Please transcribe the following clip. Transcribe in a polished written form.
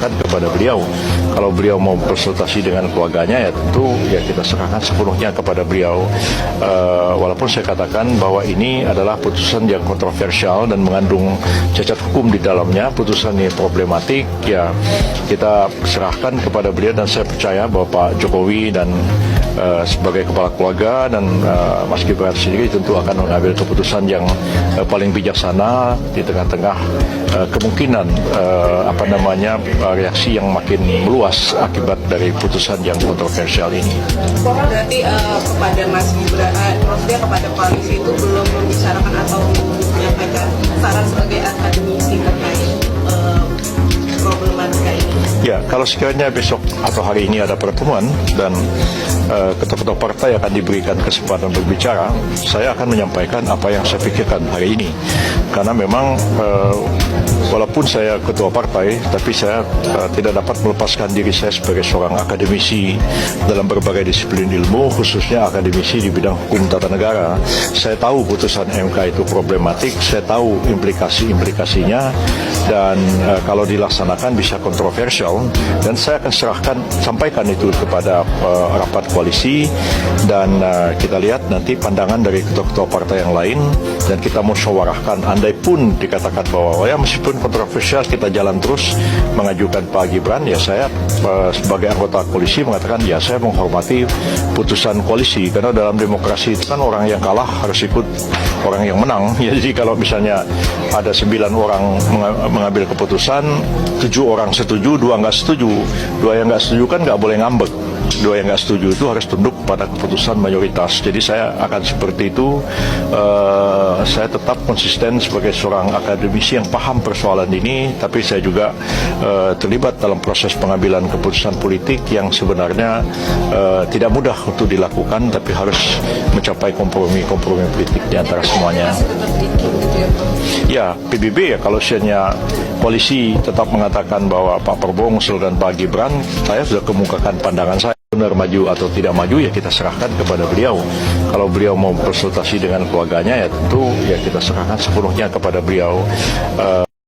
serahkan kepada beliau. Kalau beliau mau konsultasi dengan keluarganya, ya tentu ya kita serahkan sepenuhnya kepada beliau. Walaupun saya katakan bahwa ini adalah putusan yang kontroversial dan mengandung cacat hukum di dalamnya, putusan ini problematik, ya kita serahkan kepada beliau, dan saya percaya bahwa Pak Jokowi dan sebagai kepala keluarga dan Mas Gibran sendiri tentu akan mengambil keputusan yang paling bijaksana di tengah-tengah kemungkinan reaksi yang makin meluas akibat dari putusan yang kontroversial ini. Berarti kepada Mas Gibran, maksudnya kepada koalisi itu belum membicarakan atau menyampaikan saran sebagai akademisi terkait problematika ini? Ya, kalau sekiranya besok atau hari ini ada pertemuan dan ketua-ketua partai akan diberikan kesempatan berbicara, saya akan menyampaikan apa yang saya pikirkan hari ini. Karena memang walaupun saya ketua partai, tapi saya tidak dapat melepaskan diri saya sebagai seorang akademisi dalam berbagai disiplin ilmu, khususnya akademisi di bidang hukum tata negara. Saya tahu putusan MK itu problematik, saya tahu implikasi-implikasinya, dan kalau dilaksanakan bisa kontroversial, dan saya akan sampaikan itu kepada rapat koalisi, dan kita lihat nanti pandangan dari ketua-ketua partai yang lain, dan kita musyawarahkan. Andai pun dikatakan bahwa ya meskipun kontroversial kita jalan terus mengajukan Pak Gibran, ya saya sebagai anggota koalisi mengatakan ya saya menghormati putusan koalisi, karena dalam demokrasi itu kan orang yang kalah harus ikut orang yang menang. Ya, jadi kalau misalnya ada 9 orang mengambil keputusan, 7 orang setuju, 2 nggak setuju. 2 yang nggak setuju kan nggak boleh ngambek. 2 yang nggak setuju itu harus tunduk pada keputusan mayoritas. Jadi saya akan seperti itu. Saya tetap konsisten sebagai seorang akademisi yang paham persoalan ini, tapi saya juga terlibat dalam proses pengambilan keputusan politik yang sebenarnya tidak mudah untuk dilakukan, tapi harus mencapai kompromi politik di antara semuanya. Ya, PBB ya, kalau misalnya koalisi tetap mengatakan bahwa Pak Prabowo mengusulkan Pak Gibran, saya sudah kemukakan pandangan saya. Benar maju atau tidak maju, ya kita serahkan kepada beliau. Kalau beliau mau konsultasi dengan keluarganya, ya tentu ya kita serahkan sepenuhnya kepada beliau.